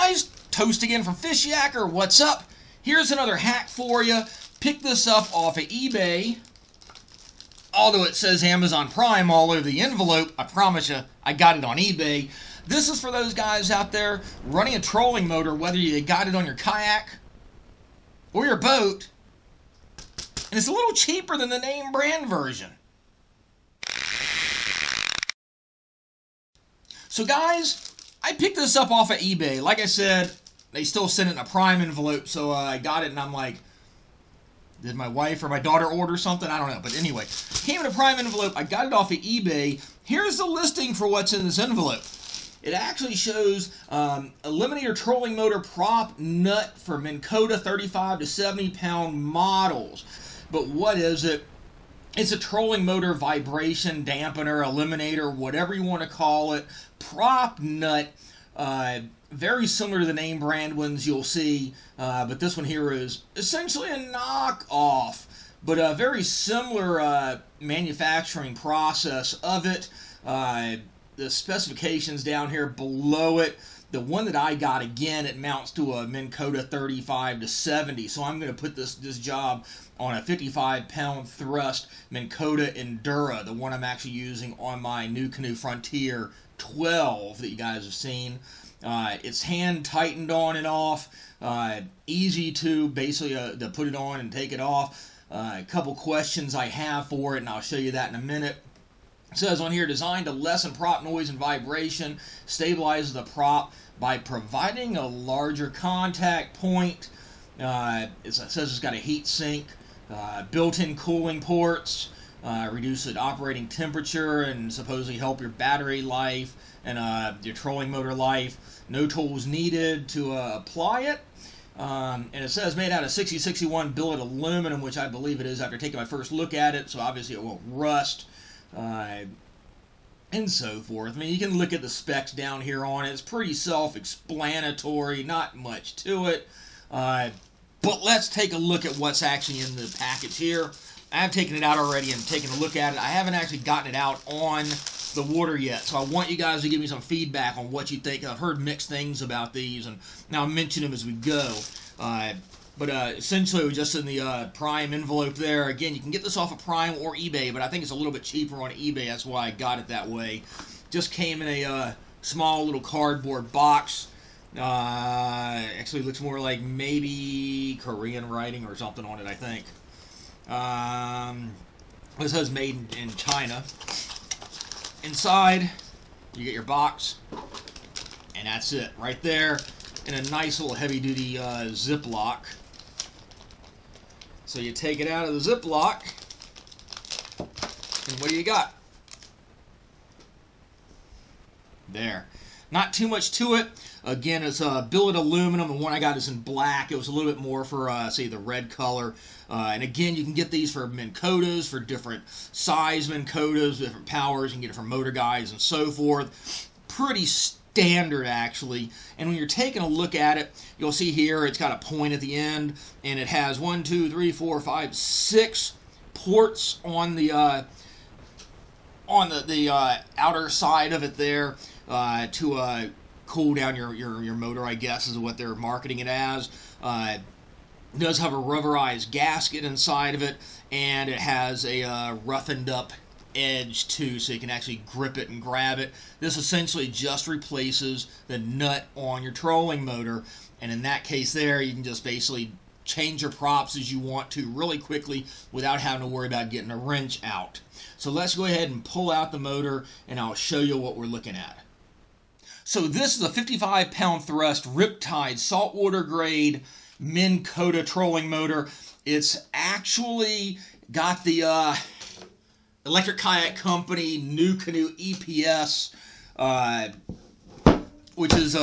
guys, Toast again from Fishyaker. What's up? Here's another hack for you. Pick this up off of eBay. Although it says Amazon Prime all over the envelope, I promise you, I got it on eBay. This is for those guys out there running a trolling motor, whether you got it on your kayak or your boat. And it's a little cheaper than the name brand version. So guys, I picked this up off of eBay. Like I said, they still sent it in a Prime envelope, so I got it and I'm like, did my wife or my daughter order something? I don't know. But anyway, came in a Prime envelope. I got it off of eBay. Here's the listing for what's in this envelope. It actually shows Eliminator trolling motor prop nut for Minn Kota 35 to 70 pound models. But what is it? It's a trolling motor vibration dampener, eliminator, whatever you want to call it. Prop nut. Very similar to the name brand ones you'll see, but this one here is essentially a knockoff, but a very similar manufacturing process of it. The specifications down here below it. The one that I got, again, it mounts to a Minn Kota 35 to 70, so I'm going to put this job on a 55 pound thrust Minn Kota Endura, the one I'm actually using on my New Canoe Frontier 12 that you guys have seen. It's hand tightened on and off, easy to basically to put it on and take it off. A couple questions I have for it, and I'll show you that in a minute. It says on here, designed to lessen prop noise and vibration, stabilizes the prop by providing a larger contact point. It says it's got a heat sink, built-in cooling ports, reduce the operating temperature, and supposedly help your battery life and your trolling motor life. No tools needed to apply it. And it says made out of 6061 billet aluminum, which I believe it is after taking my first look at it, so obviously it won't rust. And so forth. I mean, you can look at the specs down here on it. It's pretty self-explanatory, not much to it. But let's take a look at what's actually in the package here. I've taken it out already and taken a look at it. I haven't actually gotten it out on the water yet, so I want you guys to give me some feedback on what you think. I've heard mixed things about these, and now I'll mention them as we go. But essentially, it was just in the Prime envelope there. Again, you can get this off of Prime or eBay, but I think it's a little bit cheaper on eBay. That's why I got it that way. Just came in a small little cardboard box. Actually looks more like maybe Korean writing or something on it, I think. This says made in China. Inside, you get your box, and that's it right there in a nice little heavy-duty Ziploc. So you take it out of the Ziploc, and what do you got? There. Not too much to it. Again, it's billet aluminum. The one I got is in black. It was a little bit more for, say, the red color. And again, you can get these for Minn Kotas, for different size Minn Kotas, different powers. You can get it from motor guys and so forth. Pretty standard, actually. And when you're taking a look at it, you'll see here it's got a point at the end, and it has 1, 2, 3, 4, 5, 6 ports on the outer side of it there to cool down your motor, I guess, is what they're marketing it as. It does have a rubberized gasket inside of it, and it has a roughened up edge too, so you can actually grip it and grab it. This essentially just replaces the nut on your trolling motor, and in that case there, you can just basically change your props as you want to really quickly without having to worry about getting a wrench out. So let's go ahead and pull out the motor, and I'll show you what we're looking at. So this is a 55 pound thrust Riptide saltwater grade Minn Kota trolling motor. It's actually got the Electric Kayak Company New Canoe EPS, which is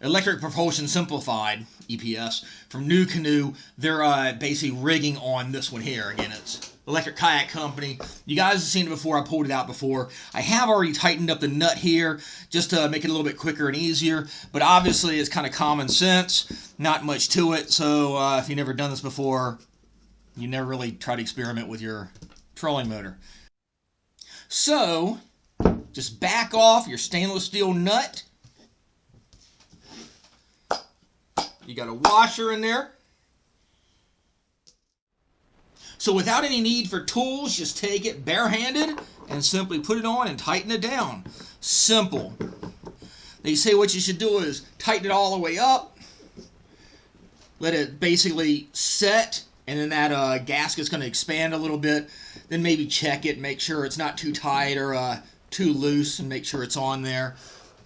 Electric Propulsion Simplified EPS from New Canoe. They're basically rigging on this one here. Again, it's Electric Kayak Company. You guys have seen it before. I pulled it out before. I have already tightened up the nut here just to make it a little bit quicker and easier, but obviously it's kind of common sense, not much to it. So if you've never done this before, you never really try to experiment with your trolling motor. So just back off your stainless steel nut You got a washer in there. So without any need for tools, just take it barehanded and simply put it on and tighten it down. Simple. They say what you should do is tighten it all the way up, let it basically set, and then that gasket's going to expand a little bit. Then maybe check it, make sure it's not too tight or too loose, and make sure it's on there.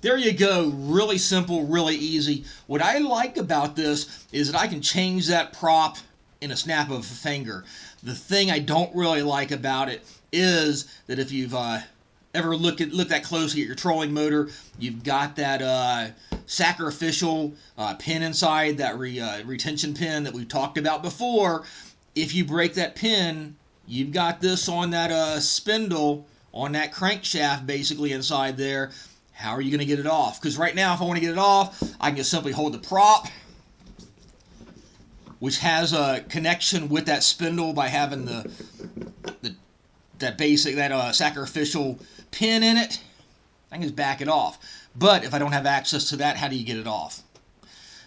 There you go. Really simple, really easy. What I like about this is that I can change that prop in a snap of a finger. The thing I don't really like about it is that if you've ever looked that closely at your trolling motor, you've got that sacrificial pin inside, that retention pin that we've talked about before. If you break that pin, you've got this on that spindle, on that crankshaft basically inside there. How are you going to get it off? Because right now, if I want to get it off, I can just simply hold the prop, which has a connection with that spindle by having that sacrificial pin in it. I can just back it off. But if I don't have access to that, how do you get it off?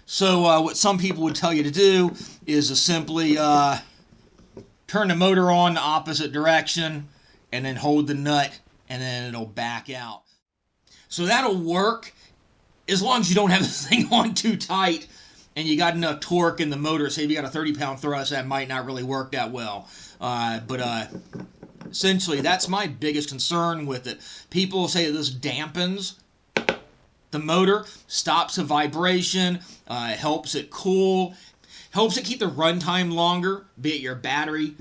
So what some people would tell you to do is to simply turn the motor on the opposite direction and then hold the nut, and then it'll back out. So that'll work as long as you don't have this thing on too tight and you got enough torque in the motor. Say if you got a 30-pound thrust, that might not really work that well. But essentially, that's my biggest concern with it. People say that this dampens the motor, stops the vibration, helps it cool, helps it keep the runtime longer, be it your battery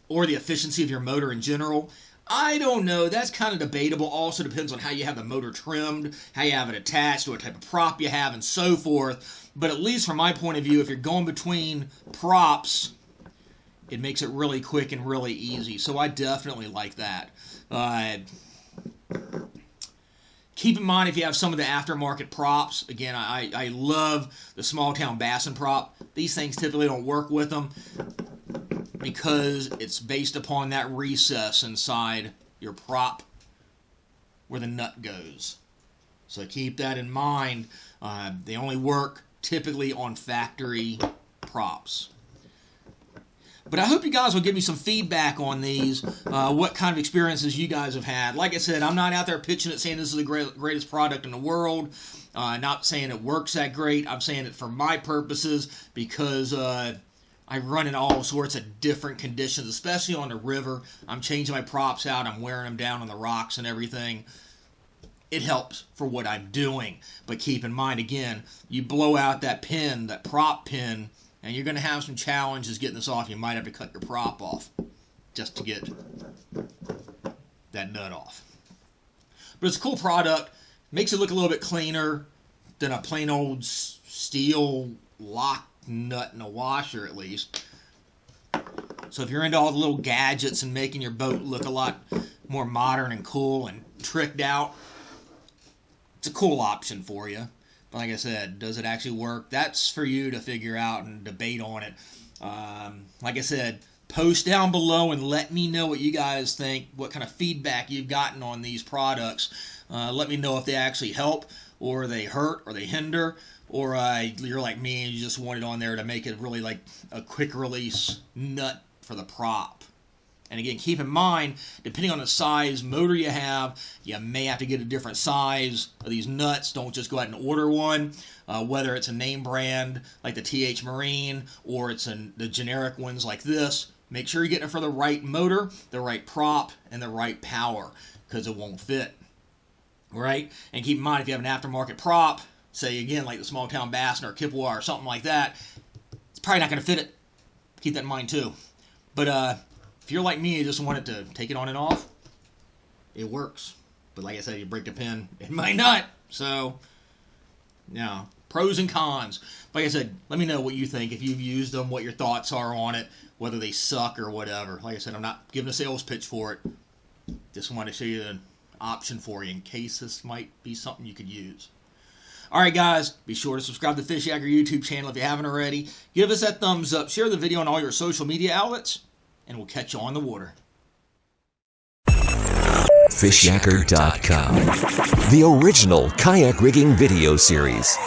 or the efficiency of your motor in general. I don't know. That's kind of debatable. Also depends on how you have the motor trimmed, how you have it attached, what type of prop you have, and so forth. But at least from my point of view, if you're going between props, it makes it really quick and really easy. So I definitely like that. Keep in mind if you have some of the aftermarket props. Again, I love the small town bassin prop. These things typically don't work with them because it's based upon that recess inside your prop where the nut goes. So keep that in mind. They only work typically on factory props. But I hope you guys will give me some feedback on these, what kind of experiences you guys have had. Like I said, I'm not out there pitching it saying this is the greatest product in the world. Not saying it works that great. I'm saying it for my purposes because I run in all sorts of different conditions, especially on the river. I'm changing my props out. I'm wearing them down on the rocks and everything. It helps for what I'm doing. But keep in mind, again, you blow out that pin, that prop pin, and you're going to have some challenges getting this off. You might have to cut your prop off just to get that nut off. But it's a cool product. Makes it look a little bit cleaner than a plain old steel lock nut in a washer, at least. So if you're into all the little gadgets and making your boat look a lot more modern and cool and tricked out, it's a cool option for you. But like I said, does it actually work? That's for you to figure out and debate on it. Like I said, post down below and let me know what you guys think, what kind of feedback you've gotten on these products. Let me know if they actually help, or they hurt, or they hinder, or you're like me and you just want it on there to make it really like a quick release nut for the prop. And again, keep in mind, depending on the size motor you have, you may have to get a different size of these nuts. Don't just go out and order one, whether it's a name brand like the TH Marine or it's the generic ones like this. Make sure you're getting it for the right motor, the right prop, and the right power, because it won't fit. Right? And keep in mind, if you have an aftermarket prop, say again like the small town bassin or Kippewa or something like that, it's probably not going to fit it. Keep that in mind too. But if you're like me, you just want it to take it on and off, it works. But like I said, you break the pin, it might not. So, yeah, pros and cons. Like I said, let me know what you think, if you've used them, what your thoughts are on it, whether they suck or whatever. Like I said, I'm not giving a sales pitch for it. Just want to show you an option for you in case this might be something you could use. Alright guys, be sure to subscribe to the Fishyaker YouTube channel if you haven't already. Give us that thumbs up, share the video on all your social media outlets, and we'll catch you on the water. Fishyaker.com, the original kayak rigging video series.